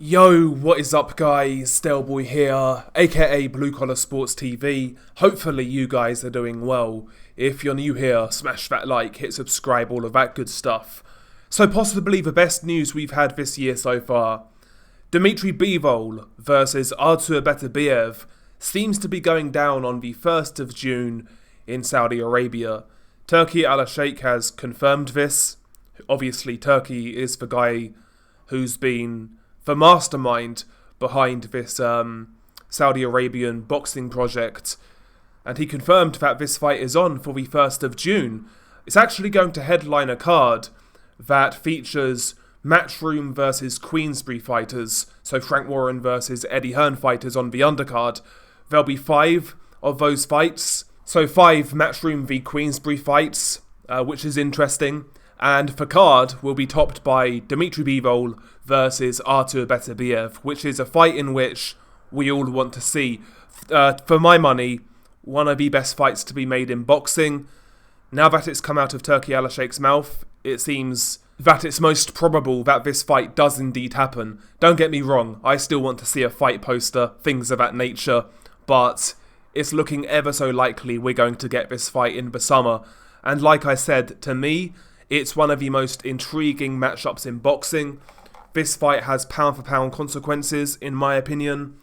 Yo, what is up guys? Delboy here, aka Blue Collar Sports TV. Hopefully you guys are doing well. If you're new here, smash that like, hit subscribe, all of that good stuff. So possibly the best news we've had this year so far. Dmitry Bivol versus Artur Beterbiev seems to be going down on the 1st of June in Saudi Arabia. Turkey Al-Sheikh has confirmed this. Obviously Turkey is the guy who's been the mastermind behind this Saudi Arabian boxing project, and he confirmed that this fight is on for the 1st of June. It's actually going to headline a card that features Matchroom versus Queensberry fighters, so Frank Warren versus Eddie Hearn fighters on the undercard. There'll be 5 of those fights, so 5 Matchroom v Queensberry fights, which is interesting. And the card will be topped by Dmitry Bivol versus Artur Beterbiev, which is a fight in which we all want to see. For my money, one of the best fights to be made in boxing. Now that it's come out of Turkey Al-Sheikh's mouth, it seems that it's most probable that this fight does indeed happen. Don't get me wrong, I still want to see a fight poster, things of that nature, but it's looking ever so likely we're going to get this fight in the summer. And like I said, to me, it's one of the most intriguing matchups in boxing. This fight has pound-for-pound consequences, in my opinion.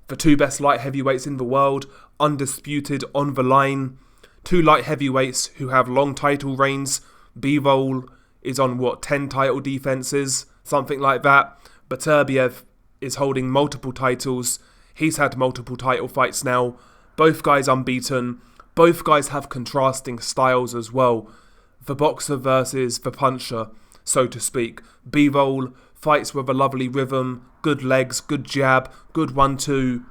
The 2 best light heavyweights in the world, undisputed on the line. 2 light heavyweights who have long title reigns. Bivol is on, 10 title defenses? Something like that. Beterbiev is holding multiple titles. He's had multiple title fights now. Both guys unbeaten. Both guys have contrasting styles as well. The boxer versus the puncher, so to speak. Bivol fights with a lovely rhythm, good legs, good jab, good 1-2.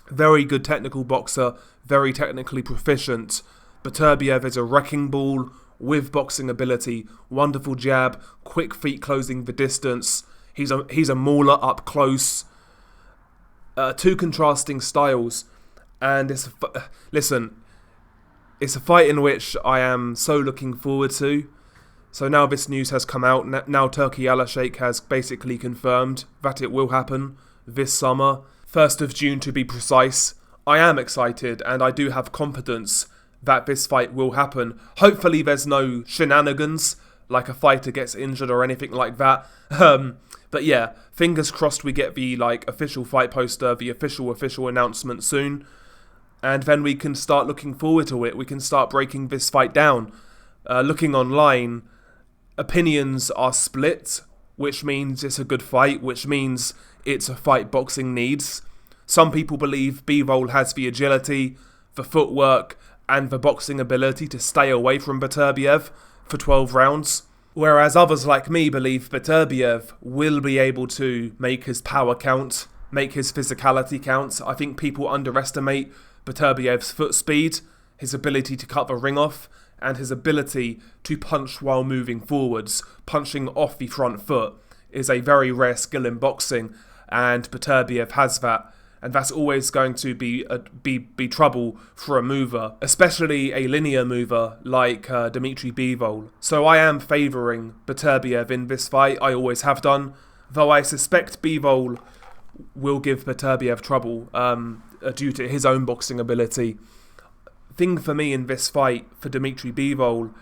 Very good technical boxer, very technically proficient. Beterbiev is a wrecking ball with boxing ability, wonderful jab, quick feet closing the distance. He's a mauler up close. 2 contrasting styles, and it's a fight in which I am so looking forward to. So now this news has come out. Now Turkey Al-Sheikh has basically confirmed that it will happen this summer. 1st of June to be precise. I am excited and I do have confidence that this fight will happen. Hopefully there's no shenanigans, like a fighter gets injured or anything like that. But yeah, fingers crossed we get the official fight poster, the official announcement soon. And then we can start looking forward to it. We can start breaking this fight down. Looking online, opinions are split, which means it's a good fight, which means it's a fight boxing needs. Some people believe Bivol has the agility, the footwork, and the boxing ability to stay away from Beterbiev for 12 rounds. Whereas others like me believe Beterbiev will be able to make his power count, make his physicality count. I think people underestimate Beterbiev's foot speed, his ability to cut the ring off, and his ability to punch while moving forwards. Punching off the front foot is a very rare skill in boxing, and Beterbiev has that. And that's always going to be trouble for a mover, especially a linear mover like Dmitry Bivol. So I am favouring Beterbiev in this fight, I always have done, though I suspect Bivol will give Beterbiev trouble due to his own boxing ability. Thing for me in this fight for Dmitry Bivol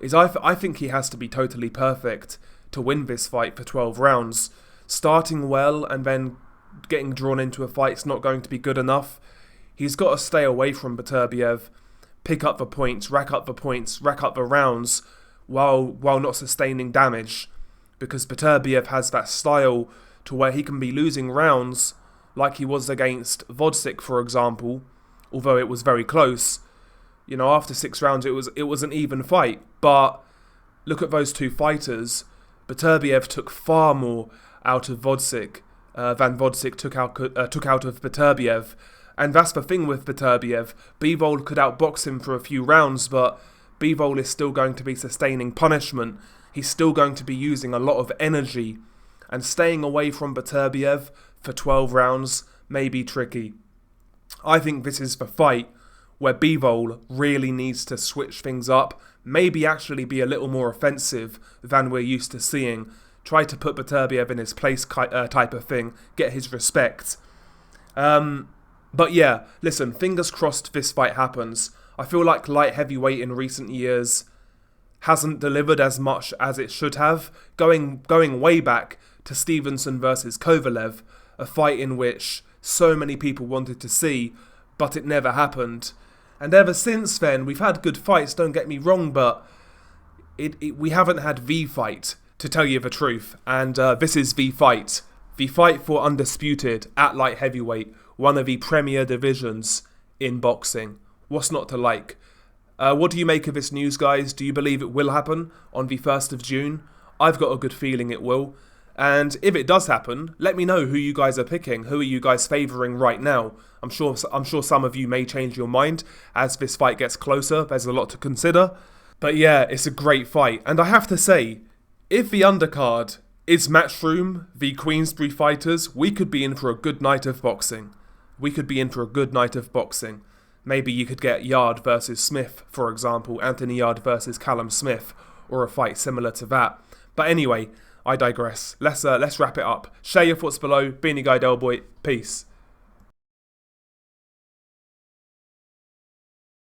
is I think he has to be totally perfect to win this fight for 12 rounds. Starting well and then getting drawn into a fight's not going to be good enough. He's got to stay away from Beterbiev, pick up the points, rack up the rounds while not sustaining damage, because Beterbiev has that style to where he can be losing rounds like he was against Vodsik, for example, although it was very close. You know, after 6 rounds it was an even fight, but look at those 2 fighters. Beterbiev took far more out of Vodsik than Vodsik took out of Beterbiev, and that's the thing with Beterbiev. Bivol could outbox him for a few rounds, but Bivol is still going to be sustaining punishment. He's still going to be using a lot of energy, and staying away from Beterbiev for 12 rounds may be tricky. I think this is the fight where Bivol really needs to switch things up, maybe actually be a little more offensive than we're used to seeing, try to put Beterbiev in his place type of thing, get his respect. But yeah, listen, fingers crossed this fight happens. I feel like light heavyweight in recent years hasn't delivered as much as it should have. Going way back to Stevenson versus Kovalev, a fight in which so many people wanted to see, but it never happened. And ever since then, we've had good fights, don't get me wrong, but we haven't had the fight, to tell you the truth. And this is the fight. The fight for undisputed at light heavyweight, one of the premier divisions in boxing. What's not to like? What do you make of this news, guys? Do you believe it will happen on the 1st of June? I've got a good feeling it will. And if it does happen, let me know who you guys are picking. Who are you guys favouring right now? I'm sure some of you may change your mind as this fight gets closer. There's a lot to consider. But yeah, it's a great fight. And I have to say, if the undercard is Matchroom v Queensbury fighters, we could be in for a good night of boxing. Maybe you could get Yard versus Smith, for example, Anthony Yard versus Callum Smith, or a fight similar to that. But anyway, I digress. Let's wrap it up. Share your thoughts below. Beanie Guy Del Boy. Peace.